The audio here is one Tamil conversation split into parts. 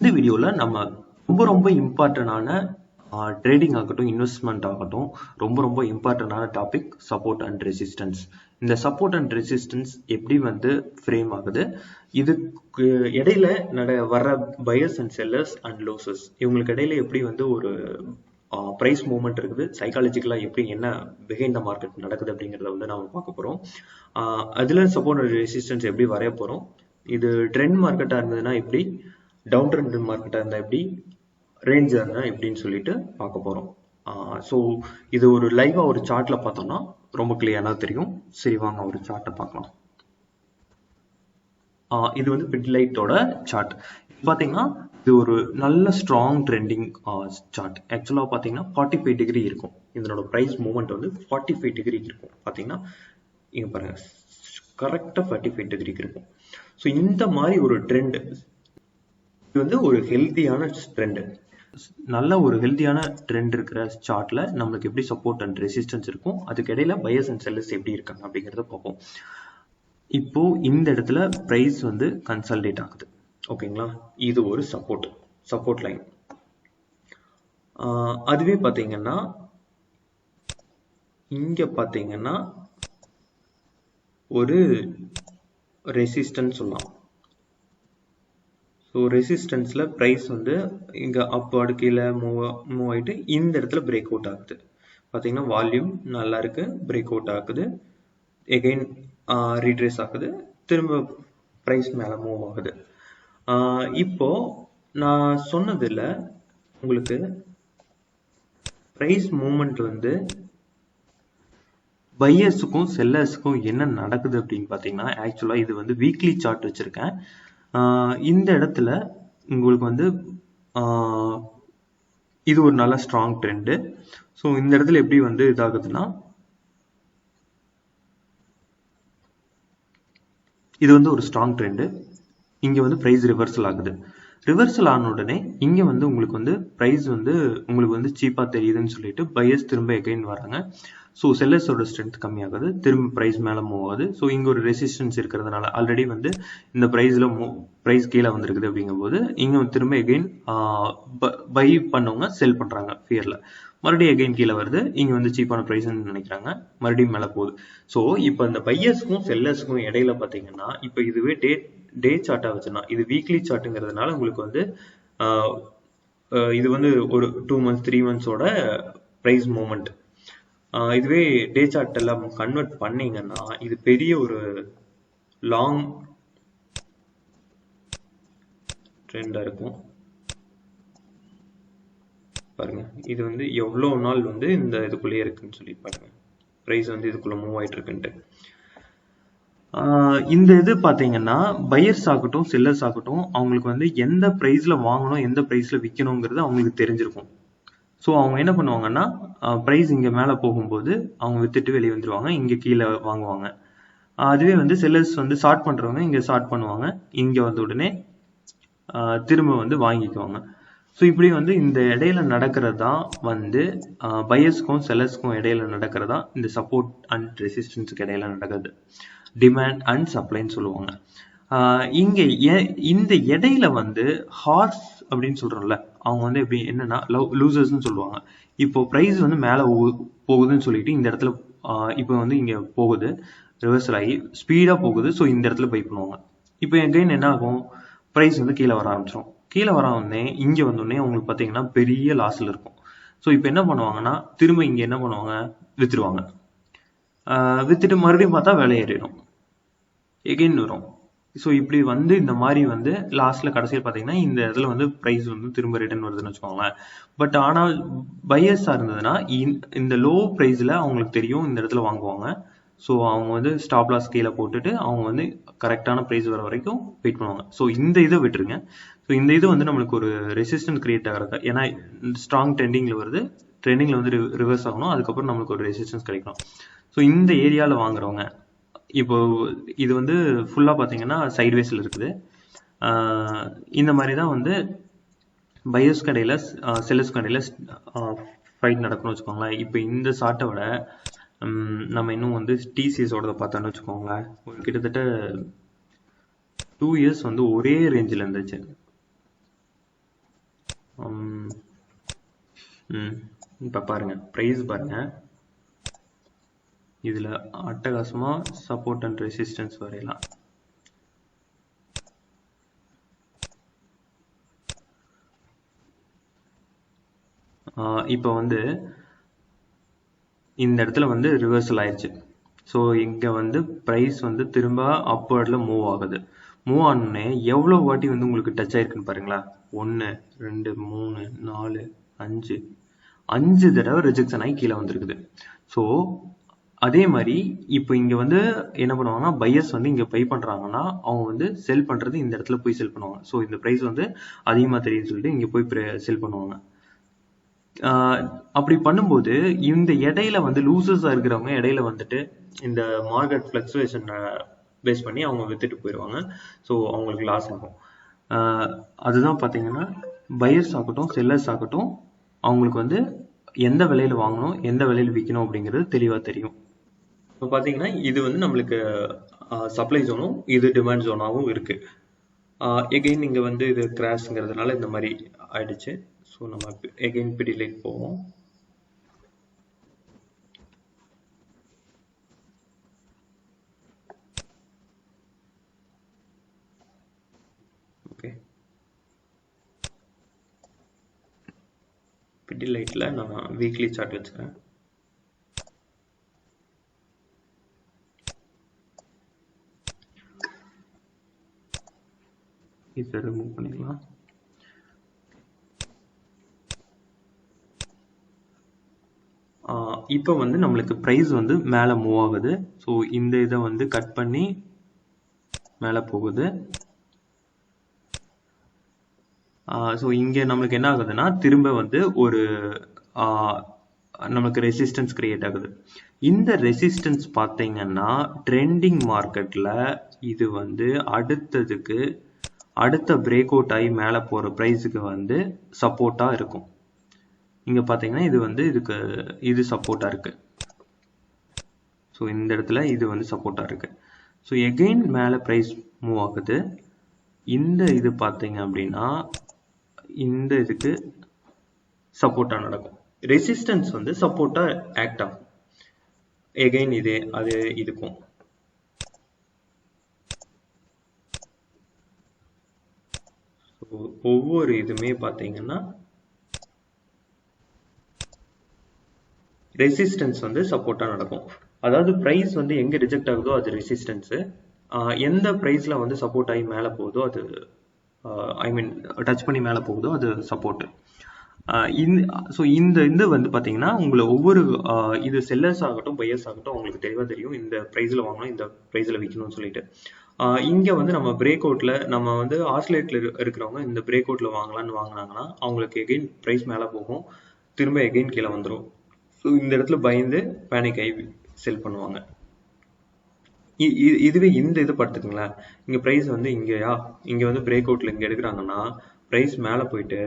இந்த வீடியோல நம்ம ரொம்ப இம்பார்ட்டன்டான ட்ரேடிங் ஆகட்டும் இன்வெஸ்ட்மெண்ட் ஆகட்டும் ரொம்ப இம்பார்ட்டன்டான டாபிக் சப்போர்ட் அண்ட் ரெசிஸ்டன்ஸ். இந்த சப்போர்ட் அண்ட் ரெசிஸ்டன்ஸ் எப்படி வந்து ஃப்ரேம் ஆகுது, இதுக்கு இடையில வர்ற பையர்ஸ் அண்ட் செல்லர்ஸ் அண்ட் லோசஸ் இவங்களுக்கு இடையில எப்படி வந்து ஒரு ப்ரைஸ் மூவ்மெண்ட் இருக்குது, சைக்காலஜிக்கலாக எப்படி என்ன பிஹைண்ட் த மார்க்கெட் நடக்குது அப்படிங்கிறத வந்து நம்ம பார்க்க போகிறோம். அதில் சப்போர்ட் அண்ட் ரெசிஸ்டன்ஸ் எப்படி வரைய போகிறோம், இது ட்ரெண்ட் மார்க்கெட்டாக இருந்ததுன்னா எப்படி, டவுன் ட்ரெண்ட் மார்க்கெட்டாக இருந்தால் எப்படி, ரேஞ்ச் இருந்தால் எப்படின்னு சொல்லிட்டு பார்க்க போகிறோம். ஸோ இது ஒரு லைவாக ஒரு சார்ட்டில் பார்த்தோம்னா ரொம்ப கிளியராக தெரியும். சரி வாங்க ஒரு சார்ட்டை பார்க்கலாம். இது வந்து பிட்லைட்டோட சார்ட். பார்த்தீங்கன்னா இது ஒரு நல்ல ஸ்ட்ராங் ட்ரெண்டிங் சார்ட். ஆக்சுவலாக பார்த்தீங்கன்னா 45 டிகிரி இருக்கும். இதனோட ப்ரைஸ் மூவ்மெண்ட் வந்து 45 டிகிரி இருக்கும். பார்த்தீங்கன்னா இங்கே பாருங்க, கரெக்டாக 45 டிகிரிக்கு இருக்கும். ஸோ இந்த மாதிரி ஒரு ட்ரெண்ட், இது வந்து ஒரு ஹெல்த்தியான ட்ரெண்ட். நல்ல ஒரு ஹெல்த்தியான ட்ரெண்ட் இருக்கிற சார்ட்ல நம்மளுக்கு எப்படி சப்போர்ட் அண்ட் ரெசிஸ்டன்ஸ் இருக்கும், அதுக்கு இடையில பையர்ஸ் அண்ட் செல்லர்ஸ் எப்படி இருக்காங்க அப்படிங்கிறத பார்ப்போம். இப்போ இந்த இடத்துல பிரைஸ் வந்து கன்சாலிடேட் ஆகுது. ஓகேங்களா, இது ஒரு சப்போர்ட் லைன். அதுவே பார்த்தீங்கன்னா இங்க பார்த்தீங்கன்னா ஒரு ரெசிஸ்டன்ஸ் சொல்லலாம். ஸோ ரெசிஸ்டன்ஸ்ல ப்ரைஸ் வந்து இங்கே அப்வர்டு கீழே மூவ் ஆகிட்டு இந்த இடத்துல பிரேக் அவுட் ஆகுது. பார்த்தீங்கன்னா வால்யூம் நல்லா இருக்கு, பிரேக் அவுட் ஆகுது, எகெயின் ரீட்ரேஸ் ஆகுது, திரும்ப ப்ரைஸ் மேலே மூவ் ஆகுது. இப்போ நான் சொன்னதில் உங்களுக்கு ப்ரைஸ் மூவ்மெண்ட் வந்து பையர்ஸுக்கும் செல்லர்ஸுக்கும் என்ன நடக்குது அப்படின்னு பார்த்தீங்கன்னா, ஆக்சுவலாக இது வந்து வீக்லி சார்ட் வச்சுருக்கேன். இந்த இடத்துல உங்களுக்கு வந்து இது ஒரு நல்ல ஸ்ட்ராங் ட்ரெண்டு. ஸோ இந்த இடத்துல எப்படி வந்து இதாகுதுன்னா, இது வந்து ஒரு ஸ்ட்ராங் ட்ரெண்டு. இங்கே வந்து ப்ரைஸ் ரிவர்சல் ஆகுது. ரிவர்சல் ஆன உடனே இங்கே வந்து உங்களுக்கு வந்து ப்ரைஸ் வந்து உங்களுக்கு வந்து சீப்பாக தெரியுதுன்னு சொல்லிட்டு பையர்ஸ் திரும்ப எகைன் வராங்க. ஸோ செல்லர்ஸோட ஸ்ட்ரென்த் கம்மியாகுது, திரும்ப ப்ரைஸ் மேலே மூவ் ஆகுது. ஸோ இங்கே ஒரு ரெசிஸ்டன்ஸ் இருக்கிறதுனால ஆல்ரெடி வந்து இந்த ப்ரைஸ் கீழே வந்திருக்குது. அப்படிங்கும்போது இங்கே திரும்ப எகைன் பை பண்ணவங்க செல் பண்ணுறாங்க ஃபியரில். மறுபடியும் எகைன் கீழே வருது, இங்கே வந்து சீப்பான ப்ரைஸ்ன்னு நினைக்கிறாங்க, மறுபடியும் மேலே போகுது. ஸோ இப்போ இந்த பையர்ஸ்க்கும் செல்லர்ஸ்க்கும் இடையில பார்த்தீங்கன்னா, இப்போ இதுவே டே சார்ட்டாக வச்சுன்னா, இது வீக்லி சார்ட்டுங்கிறதுனால உங்களுக்கு வந்து இது வந்து ஒரு 2 months 3 monthsோட ப்ரைஸ் மூவ்மெண்ட். இதுவே டே சார்ட் எல்லாம் கன்வெர்ட் பண்ணீங்கன்னா இது பெரிய ஒரு லாங் ட்ரெண்டா இருக்கும். பாருங்க, இது வந்து எவ்வளவு நாள் வந்து இந்த இதுக்குள்ளேயே இருக்குன்னு சொல்லி பாருங்க, பிரைஸ் வந்து இதுக்குள்ள மூவ் ஆயிட்டு இருக்குன்ட்டு. இந்த இது பாத்தீங்கன்னா பையர்ஸ் ஆகட்டும் செல்லர்ஸ் ஆகட்டும் அவங்களுக்கு வந்து எந்த பிரைஸ்ல வாங்கணும் எந்த பிரைஸ்ல விற்கணுங்கிறது அவங்களுக்கு தெரிஞ்சிருக்கும். ஸோ அவங்க என்ன பண்ணுவாங்கன்னா, ப்ரைஸ் இங்கே மேலே போகும்போது அவங்க வித்துட்டு வெளியே வந்துடுவாங்க, இங்கே கீழே வாங்குவாங்க. அதுவே வந்து செல்லர்ஸ் வந்து ஷார்ட் பண்ணுறவங்க இங்கே ஷார்ட் பண்ணுவாங்க, இங்கே வந்து உடனே திரும்ப வந்து வாங்கிக்குவாங்க. ஸோ இப்படி வந்து இந்த இடையில நடக்கிறது தான் வந்து பையர்ஸ்க்கும் செல்லர்ஸ்க்கும் இடையில நடக்கிறது தான் இந்த சப்போர்ட் அண்ட் ரெசிஸ்டன்ஸுக்கு இடையில நடக்குது. டிமாண்ட் அண்ட் சப்ளைன்னு சொல்லுவாங்க. இங்க இந்த இடையில வந்து ஹார்ஸ் அப்படின்னு சொல்றோம்ல, அவங்க வந்து எப்படி என்னன்னா லூசர்ஸ்ன்னு சொல்லுவாங்க. இப்போ பிரைஸ் வந்து மேல போகுதுன்னு சொல்லிட்டு இந்த இடத்துல இப்போ வந்து இங்க போகுது, ரிவர்சல் ஆகி ஸ்பீடா போகுது. ஸோ இந்த இடத்துல பை பண்ணுவாங்க. இப்போ எகைன் என்ன ஆகும், பிரைஸ் வந்து கீழே வர ஆரம்பிச்சிடும். கீழே வர உடனே இங்க வந்தோடனே உங்களுக்கு பாத்தீங்கன்னா பெரிய லாஸ்ல இருக்கும். ஸோ இப்போ என்ன பண்ணுவாங்கன்னா, திரும்ப இங்க என்ன பண்ணுவாங்க, வித்துருவாங்க. வித்துட்டு மறுபடியும் பார்த்தா விலை ஏறிடும், எகைன் வரும். ஸோ இப்படி வந்து இந்த மாதிரி வந்து லாஸ்ட்ல கடைசியில் பார்த்தீங்கன்னா இந்த இடத்துல வந்து ப்ரைஸ் வந்து திரும்ப ரிட்டர்ன் வருதுன்னு வச்சுக்கோங்களேன். பட் ஆனால் பையர்ஸாக இருந்ததுன்னா இந்த லோ ப்ரைஸில் அவங்களுக்கு தெரியும் இந்த இடத்துல வாங்குவாங்க. ஸோ அவங்க வந்து ஸ்டாப் லாஸ் கீழே போட்டுட்டு அவங்க வந்து கரெக்டான ப்ரைஸ் வர வரைக்கும் வெயிட் பண்ணுவாங்க. ஸோ இந்த இதை விட்டுருங்க. ஸோ இந்த இது வந்து நம்மளுக்கு ஒரு ரெசிஸ்டன்ஸ் கிரியேட் ஆகிறது. ஏன்னா ஸ்ட்ராங் ட்ரெண்டிங்கில் வருது, ட்ரெண்டிங்கில் வந்து ரிவர்ஸ் ஆகணும், அதுக்கப்புறம் நம்மளுக்கு ஒரு ரெசிஸ்டன்ஸ் கிடைக்கும். ஸோ இந்த ஏரியாவில் வாங்குறவங்க, இப்போ இது வந்து ஃபுல்லா பாத்தீங்கன்னா சைட்வேஸ்ல இருக்குது. இந்த மாதிரி தான் வந்து பையர்ஸ் கடையில செல்லர்ஸ் கடையில ஃபைட் நடக்கணும்னு வச்சுக்கோங்களேன். இப்போ இந்த சார்ட்டை விட நம்ம இன்னும் வந்து டிசிஎஸோட பார்த்தோன்னு வச்சுக்கோங்களேன், ஒரு கிட்டத்தட்ட 2 years வந்து ஒரே ரேஞ்சில் இருந்துச்சு. இப்போ பாருங்க ப்ரைஸ் பாருங்க, இதில் அட்டகாசமாக சப்போர்ட் அண்ட் ரெசிஸ்டன்ஸ் வரையலாம். இப்போ வந்து இந்த இடத்துல வந்து ரிவர்சல் ஆயிடுச்சு. ஸோ இங்கே வந்து ப்ரைஸ் வந்து திரும்ப அப்வர்டில் மூவ் ஆகுது. மூவ் ஆனோடனே எவ்வளோ வாட்டி வந்து உங்களுக்கு டச் ஆயிருக்குன்னு பாருங்களா. 1 2 3 4 5 தடவை ரிஜெக்ஷன் ஆகி கீழே வந்திருக்குது. ஸோ அதே மாதிரி இப்போ இங்கே வந்து என்ன பண்ணுவாங்கன்னா, பையர்ஸ் வந்து இங்கே பை பண்ணுறாங்கன்னா அவங்க வந்து செல் பண்ணுறது இந்த இடத்துல போய் செல் பண்ணுவாங்க. ஸோ இந்த ப்ரைஸ் வந்து அதிகமாக தெரியுதுன்னு சொல்லிட்டு இங்கே போய் செல் பண்ணுவாங்க. அப்படி பண்ணும்போது இந்த இடையில வந்து லூசர்ஸா இருக்கிறவங்க இடையில வந்துட்டு இந்த மார்க்கெட் ஃபிளக்சுவேஷன் பேஸ் பண்ணி அவங்க வித்துட்டு போயிடுவாங்க. ஸோ அவங்களுக்கு லாஸ் ஆகும். அதுதான் பார்த்தீங்கன்னா பையர்ஸ் ஆகட்டும் செல்லர்ஸ் ஆகட்டும் அவங்களுக்கு வந்து எந்த விலையில வாங்கணும் எந்த விலையில விற்கணும் அப்படிங்கிறது தெளிவாக தெரியும். இப்போ பார்த்தீங்கன்னா இது வந்து நம்மளுக்கு சப்ளை ஜோனும் இது டிமாண்ட் ஜோனாகவும் இருக்கு. எகெயின் இங்கே வந்து இது கிராஷ்ங்கிறதுனால இந்த மாதிரி ஆயிடுச்சு. ஸோ நம்ம எகெயின் பிடி லைட் போவோம். ஓகே, பிடி லைட்டில் நான் வீக்லி சார்ட் வச்சுக்கிறேன். இதை ரிமூவ் பண்ணிக்கலாம். இப்போ வந்து நம்மளுக்கு ப்ரைஸ் வந்து மேலே மூவ் ஆகுது. ஸோ இந்த இதை வந்து கட் பண்ணி மேலே போகுது. ஸோ இங்கே நம்மளுக்கு என்ன ஆகுதுன்னா திரும்ப வந்து ஒரு நமக்கு ரெசிஸ்டன்ஸ் கிரியேட் ஆகுது. இந்த ரெசிஸ்டன்ஸ் பார்த்தீங்கன்னா ட்ரெண்டிங் மார்க்கெட்டில் இது வந்து அடுத்த பிரேக் அவுட் ஆகி மேலே போகிற ப்ரைஸுக்கு வந்து சப்போர்ட்டாக இருக்கும். இங்கே பார்த்தீங்கன்னா இது வந்து இது சப்போர்ட்டாக இருக்கு. ஸோ இந்த இடத்துல இது வந்து சப்போர்ட்டாக இருக்கு. ஸோ எகெயின் மேலே ப்ரைஸ் மூவ் ஆகுது. இந்த இது பார்த்தீங்க அப்படின்னா இந்த இதுக்கு சப்போர்ட்டாக நடக்கும். ரெசிஸ்டன்ஸ் வந்து சப்போர்ட்டாக ஆக்ட் ஆகும். எகெயின் அது இதுக்கும் ஒவ்வொரு இதுமே பார்த்தீங்கன்னா ரெசிஸ்டன்ஸ் வந்து சப்போர்ட்டாக நடக்கும். அதாவது ப்ரைஸ் வந்து எங்கே ரிஜெக்ட் ஆகுதோ அது ரெசிஸ்டன்ஸு, எந்த ப்ரைஸில் வந்து சப்போர்ட் ஆகி மேலே போகுதோ அது டச் பண்ணி மேலே போகுதோ அது சப்போர்ட்டு. ஸோ இந்த வந்து பார்த்தீங்கன்னா உங்களை ஒவ்வொரு இது செல்லர்ஸ் ஆகட்டும் பையர்ஸ் ஆகட்டும் அவங்களுக்கு தெளிவாக தெரியும் இந்த ப்ரைஸில் வாங்கணும் இந்த ப்ரைஸில் விற்கணும்னு சொல்லிட்டு. இங்கே வந்து நம்ம பிரேக் அவுட்டில் நம்ம வந்து ஆஸ்லேட்டில் இருக்கிறவங்க இந்த பிரேக் அவுட்டில் வாங்கலான்னு வாங்கினாங்கன்னா அவங்களுக்கு எகெயின் ப்ரைஸ் மேலே போகும், திரும்ப எகெயின் கீழே வந்துடும். ஸோ இந்த இடத்துல பயந்து பேனிக் ஆகி செல் பண்ணுவாங்க. இதுவே இந்த இது பார்த்துக்குங்களேன். இங்கே ப்ரைஸ் வந்து இங்கே வந்து பிரேக் அவுட்டில் இங்கே எடுக்கிறாங்கன்னா ப்ரைஸ் மேலே போயிட்டு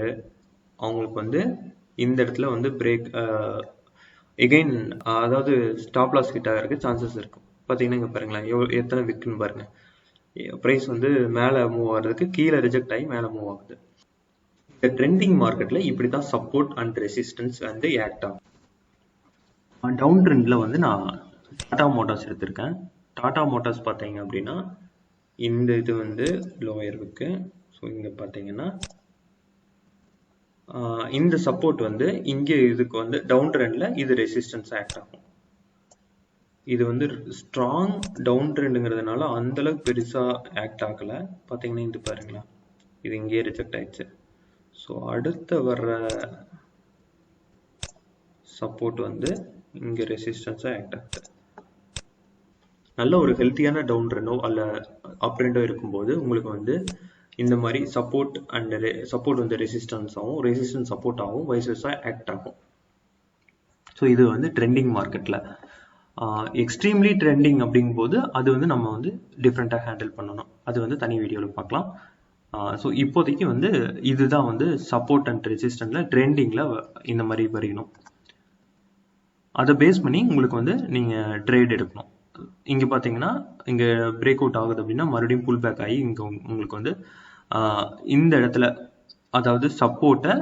அவங்களுக்கு வந்து இந்த இடத்துல வந்து பிரேக் எகெயின் அதாவது ஸ்டாப் லாஸ் ஹிட் ஆகிறதுக்கு சான்சஸ் இருக்கும். பார்த்தீங்கன்னா இங்கே பாருங்களேன் எத்தனை விக்குன்னு பாருங்க. ப்ரைஸ் வந்து மேலே மூவ் ஆகிறதுக்கு கீழே ரிஜெக்ட் ஆகி மேலே மூவ் ஆகுது. இந்த ட்ரெண்டிங் மார்க்கெட்டில் இப்படி தான் சப்போர்ட் அண்ட் ரெசிஸ்டன்ஸ் வந்து ஆக்ட் ஆகும். டவுன் ட்ரெண்டில் வந்து நான் டாடா மோட்டார்ஸ் எடுத்திருக்கேன். டாடா மோட்டார்ஸ் பார்த்தீங்க அப்படின்னா இந்த இது வந்து லோயர் இருக்கு. ஸோ இங்கே பார்த்தீங்கன்னா இந்த சப்போர்ட் வந்து இங்கே இதுக்கு வந்து டவுன் ட்ரெண்டில் இது ரெசிஸ்டன்ஸ் ஆக்ட் ஆகும். இது வந்து ஸ்ட்ராங் டவுன் ட்ரெண்டுங்கிறதுனால அந்தளவுக்கு பெருசாக ஆக்ட் ஆகலை. பார்த்தீங்கன்னா இது பாருங்களா, இது இங்கேயே ரிஜெக்ட் ஆயிடுச்சு. ஸோ அடுத்த வர்ற சப்போர்ட் வந்து இங்கே ரெசிஸ்டன்ஸாக ஆக்ட் ஆகுது. நல்ல ஒரு ஹெல்த்தியான டவுன் ட்ரெண்டோ அல்ல அப் ட்ரெண்டோ இருக்கும்போது உங்களுக்கு வந்து இந்த மாதிரி சப்போர்ட் வந்து ரெசிஸ்டன்ஸ் ஆகும், ரெசிஸ்டன்ஸ் சப்போர்ட் ஆகும், வைஸ் வெர்சா ஆக்ட் ஆகும். ஸோ இது வந்து ட்ரெண்டிங் மார்க்கெட்டில். எக்ஸ்ட்ரீம்லி ட்ரெண்டிங் அப்படிங்கும்போது அது வந்து நம்ம வந்து டிஃப்ரெண்ட்டாக ஹேண்டில் பண்ணணும். அது வந்து தனி வீடியோவில் பார்க்கலாம். ஸோ இப்போதைக்கு வந்து இதுதான் வந்து சப்போர்ட் அண்ட் ரெசிஸ்டன்ஸில் ட்ரெண்டிங்கில் இந்த மாதிரி வரையணும். அதை பேஸ் பண்ணி உங்களுக்கு வந்து நீங்கள் ட்ரேட் எடுக்கணும். இங்கே பார்த்தீங்கன்னா இங்கே பிரேக் அவுட் ஆகுது அப்படின்னா மறுபடியும் புல் பேக் ஆகி இங்கே உங்களுக்கு வந்து இந்த இடத்துல அதாவது சப்போர்ட்டை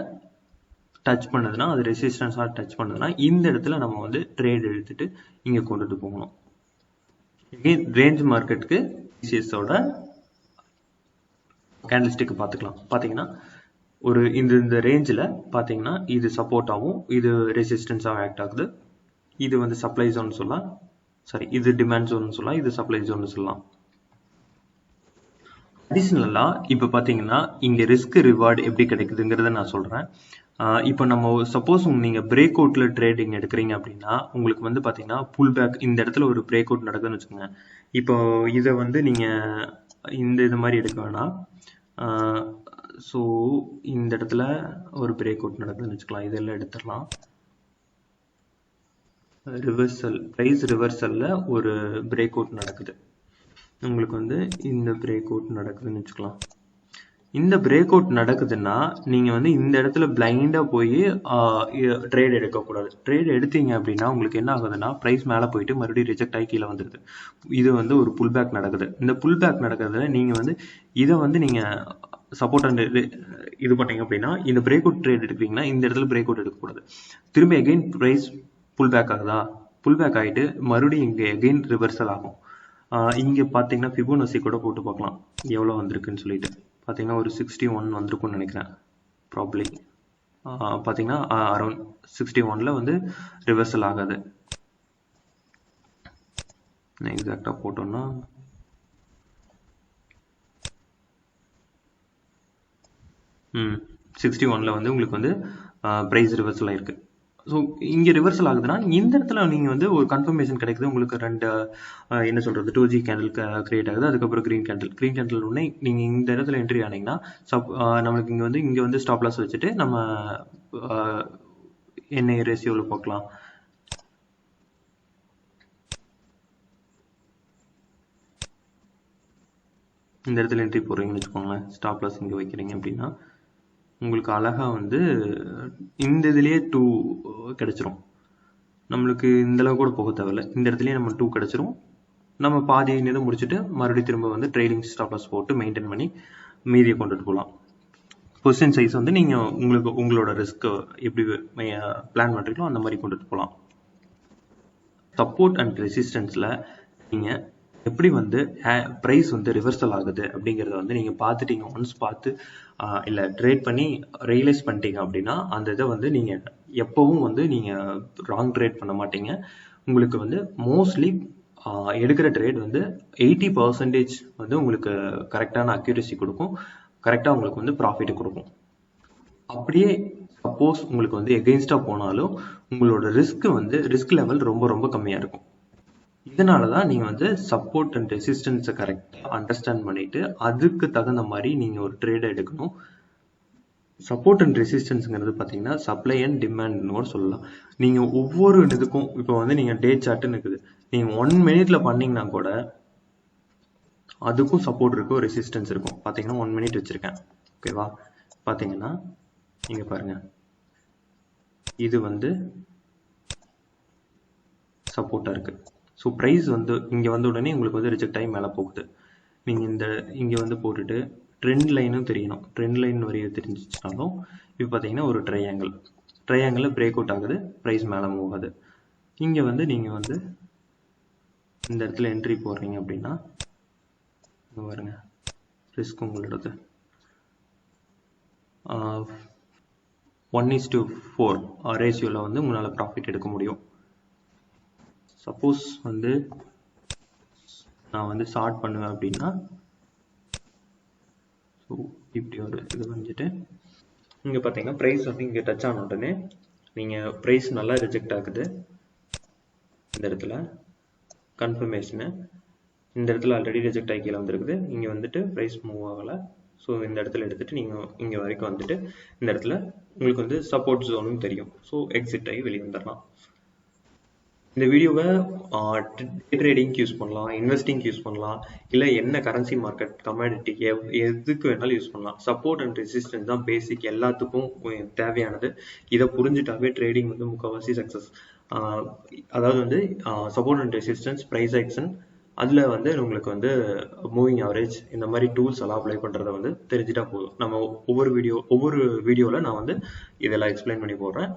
டச் பண்ணுதுன்னா, அது ரெசிஸ்டன்ஸாக டச் பண்ணுதுன்னா, இந்த இடத்துல நம்ம வந்து ட்ரேட் எடுத்துட்டு இங்கே கொண்டுட்டு போகணும். ரேஞ்ச் மார்க்கெட்டுக்கு டிசிஎஸோட கேண்டில்ஸ்டிக் பார்த்துக்கலாம். பார்த்தீங்கன்னா ஒரு இந்த ரேஞ்சில் பார்த்தீங்கன்னா இது சப்போர்ட்டாகவும் இது ரெசிஸ்டன்ஸாகவும் ஆக்ட் ஆகுது. இது வந்து சப்ளை ஜோன் சொல்லலாம், சாரி இது டிமாண்ட் ஜோன் சொல்லலாம், இது சப்ளை ஜோன் சொல்லலாம். அடிஷ்னலாக இப்போ பார்த்தீங்கன்னா இங்கே ரிஸ்க் ரிவார்டு எப்படி கிடைக்குதுங்கிறத நான் சொல்கிறேன். இப்போ நம்ம சப்போஸ் நீங்கள் பிரேக் அவுட்டில் ட்ரேடிங் எடுக்கிறீங்க அப்படின்னா உங்களுக்கு வந்து பார்த்தீங்கன்னா புல் பேக் இந்த இடத்துல ஒரு பிரேக் அவுட் நடக்குதுன்னு வச்சுக்கோங்க. இப்போ இதை வந்து நீங்கள் இது மாதிரி எடுக்க வேணாம். ஸோ இந்த இடத்துல ஒரு பிரேக் அவுட் நடக்குதுன்னு வச்சுக்கலாம், இதெல்லாம் எடுத்துடலாம். ரிவர்சல் ப்ரைஸ் ரிவர்சலில் ஒரு பிரேக் அவுட் நடக்குது, உங்களுக்கு வந்து இந்த பிரேக் அவுட் நடக்குதுன்னு வச்சுக்கலாம். இந்த பிரேக் அவுட் நடக்குதுன்னா நீங்கள் வந்து இந்த இடத்துல பிளைண்டாக போய் ட்ரேட் எடுக்கக்கூடாது. ட்ரேட் எடுத்தீங்க அப்படின்னா உங்களுக்கு என்ன ஆகுதுன்னா ப்ரைஸ் மேலே போயிட்டு மறுபடியும் ரிஜெக்ட் ஆகி கீழே வந்துடுது. இது வந்து ஒரு புல் பேக் நடக்குது. இந்த புல் பேக் நடக்கிறதுல நீங்கள் வந்து இதை வந்து நீங்கள் சப்போர்ட் அண்ட் இது பண்ணீங்க அப்படின்னா இந்த பிரேக் அவுட் ட்ரேட் எடுக்கிறீங்கன்னா இந்த இடத்துல பிரேக் அவுட் எடுக்கக்கூடாது. திரும்பி அகெயின் ப்ரைஸ் புல் பேக் ஆகுதா, புல் பேக் ஆகிட்டு மறுபடியும் இங்கே அகெயின் ரிவர்சல் ஆகும். இங்கே பார்த்தீங்கன்னா ஃபிபோனசி கூட போட்டு பார்க்கலாம் எவ்வளோ வந்திருக்குன்னு சொல்லிட்டு. பார்த்தீங்கன்னா ஒரு 61 வந்திருக்கும்னு நினைக்கிறேன் ப்ராப்ளி. பார்த்தீங்கன்னா அரௌண்ட் 61ல் வந்து ரிவர்சல் ஆகாது. எக்ஸாக்டாக போட்டோம்னா 61ல் வந்து உங்களுக்கு வந்து ப்ரைஸ் ரிவர்சல் ஆயிருக்கு. ஸோ இங்கே ரிவர்சல் ஆகுதுன்னா இந்த இடத்துல நீங்கள் வந்து ஒரு கன்ஃபர்மேஷன் கிடைக்குது. உங்களுக்கு ரெண்டு என்ன சொல்கிறது 2G கேண்டில் கிரியேட் ஆகுது. அதுக்கப்புறம் க்ரீன் கேண்டில் உடனே நீங்கள் இந்த இடத்துல என்ட்ரி ஆனீங்கன்னா நம்மளுக்கு இங்கே வந்து ஸ்டாப் லாஸ் வச்சுட்டு நம்ம என்ன ரேஷியோவில் பார்க்கலாம். இந்த இடத்துல என்ட்ரி போடுறீங்கன்னு வச்சுக்கோங்களேன், ஸ்டாப் லாஸ் இங்கே வைக்கிறீங்க அப்படின்னா உங்களுக்கு அழகாக வந்து இந்த இதுலேயே 2 கிடச்சிரும். நம்மளுக்கு இந்தளவு கூட போக தேவையில்லை, இந்த இடத்துலையே நம்ம 2 கிடச்சிரும். நம்ம பாதி இதை முடிச்சுட்டு மறுபடியும் திரும்ப வந்து ட்ரெயிலிங் ஸ்டாப் லாஸ் போட்டு மெயின்டைன் பண்ணி மீதியை கொண்டுட்டு போகலாம். பொசிஷன் சைஸ் வந்து நீங்கள் உங்களோட ரிஸ்க் எப்படி பிளான் பண்ணுறீங்களோ அந்த மாதிரி கொண்டுட்டு போகலாம். சப்போர்ட் அண்ட் ரெசிஸ்டன்ஸில் நீங்கள் எப்படி வந்து ப்ரைஸ் வந்து ரிவர்சல் ஆகுது அப்படிங்கிறத வந்து நீங்கள் பார்த்துட்டீங்க, ஒன்ஸ் பார்த்து இல்லை ட்ரேட் பண்ணி ரியலைஸ் பண்ணிட்டீங்க அப்படின்னா அந்த இதை வந்து நீங்கள் எப்போவும் வந்து நீங்கள் ராங் ட்ரேட் பண்ண மாட்டீங்க. உங்களுக்கு வந்து மோஸ்ட்லி எடுக்கிற ட்ரேட் வந்து 80% வந்து உங்களுக்கு கரெக்டான அக்யூரசி கொடுக்கும், கரெக்டாக உங்களுக்கு வந்து ப்ராஃபிட் கொடுக்கும். அப்படியே சப்போஸ் உங்களுக்கு வந்து எகெயின்ஸ்டாக போனாலும் உங்களோட ரிஸ்க் லெவல் ரொம்ப ரொம்ப கம்மியாக இருக்கும். இதனால தான் நீங்கள் வந்து சப்போர்ட் அண்ட் ரெசிஸ்டன்ஸை கரெக்டாக அண்டர்ஸ்டாண்ட் பண்ணிவிட்டு அதுக்கு தகுந்த மாதிரி நீங்கள் ஒரு ட்ரேடை எடுக்கணும். சப்போர்ட் அண்ட் ரெசிஸ்டன்ஸுங்கிறது பார்த்தீங்கன்னா சப்ளை அண்ட் டிமாண்ட்னு சொல்லலாம். நீங்கள் ஒவ்வொரு இதுக்கும் இப்போ வந்து நீங்கள் டே சார்ட்டுன்னு இருக்குது, நீங்கள் 1 மினிட்ல பண்ணிங்கன்னா கூட அதுக்கும் சப்போர்ட் இருக்கும், ரெசிஸ்டன்ஸ் இருக்கும். பார்த்தீங்கன்னா 1 மினிட் வச்சுருக்கேன், ஓகேவா? பார்த்தீங்கன்னா இங்கே பாருங்கள், இது வந்து சப்போர்ட்டாக இருக்குது. ஸோ ப்ரைஸ் வந்து இங்கே வந்த உடனே உங்களுக்கு வந்து ரிஜெக்ட் ஆகி மேலே போகுது. நீங்கள் இங்கே வந்து போட்டுட்டு ட்ரெண்ட் லைனும் தெரியணும், ட்ரெண்ட் லைன் வரைய தெரிஞ்சிச்சுனாலும் இப்போ பார்த்தீங்கன்னா ஒரு ட்ரையாங்கிளில் பிரேக் அவுட் ஆகுது, ப்ரைஸ் மேலே மூவ் ஆகுது. இங்கே வந்து நீங்கள் வந்து இந்த இடத்துல என்ட்ரி போடுறீங்க அப்படின்னா பாருங்க ரிஸ்க் உங்களோடது 1:4 ரேஷியோவில் வந்து உங்களால் ப்ராஃபிட் எடுக்க முடியும். சப்போஸ் வந்து நான் வந்து ஷார்ட் பண்ணுவேன் அப்படின்னா ஸோ இப்படி ஒரு இது வந்துட்டு இங்கே பார்த்தீங்கன்னா ப்ரைஸ் வந்து இங்கே டச் ஆன உடனே நீங்கள் ப்ரைஸ் நல்லா ரிஜெக்ட் ஆகுது. இந்த இடத்துல கன்ஃபர்மேஷனு இந்த இடத்துல ஆல்ரெடி ரிஜெக்ட் ஆகி கீழே வந்துருக்குது, இங்கே வந்துட்டு ப்ரைஸ் மூவ் ஆகலை. ஸோ இந்த இடத்துல எடுத்துகிட்டு நீங்கள் இங்கே வரைக்கும் வந்துட்டு இந்த இடத்துல உங்களுக்கு வந்து சப்போர்ட் ஜோனும் தெரியும். ஸோ எக்ஸிட் ஆகி வெளியே வந்துடலாம். இந்த வீடியோவை டே ட்ரேடிங்க்கு யூஸ் பண்ணலாம், இன்வெஸ்டிங்க்கு யூஸ் பண்ணலாம், இல்லை என்ன கரன்சி மார்க்கெட் கமாடிட்டி எதுக்கு வேணாலும் யூஸ் பண்ணலாம். சப்போர்ட் அண்ட் ரெசிஸ்டன்ஸ் தான் பேசிக், எல்லாத்துக்கும் தேவையானது. இதை புரிஞ்சுட்டாவே ட்ரேடிங் வந்து முக்கால்வாசி சக்ஸஸ். அதாவது வந்து support and resistance, price action, அதில் வந்து உங்களுக்கு வந்து மூவிங் ஆவரேஜ் இந்த மாதிரி டூல்ஸ் எல்லாம் அப்ளை பண்ணுறதை வந்து தெரிஞ்சிட்டா போதும். நம்ம ஒவ்வொரு வீடியோவில் நான் வந்து இதெல்லாம் எக்ஸ்பிளைன் பண்ணி போடுறேன்.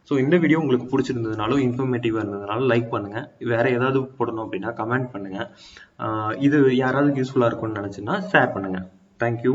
ஸோ இந்த வீடியோ உங்களுக்கு பிடிச்சிருந்ததுனாலும் இன்ஃபர்மேட்டிவாக இருந்ததுனாலும் லைக் பண்ணுங்கள். வேறு ஏதாவது போடணும் அப்படின்னா கமெண்ட் பண்ணுங்கள். இது யாராவது யூஸ்ஃபுல்லாக இருக்கும்னு நினச்சின்னா ஷேர் பண்ணுங்கள். தேங்க்யூ.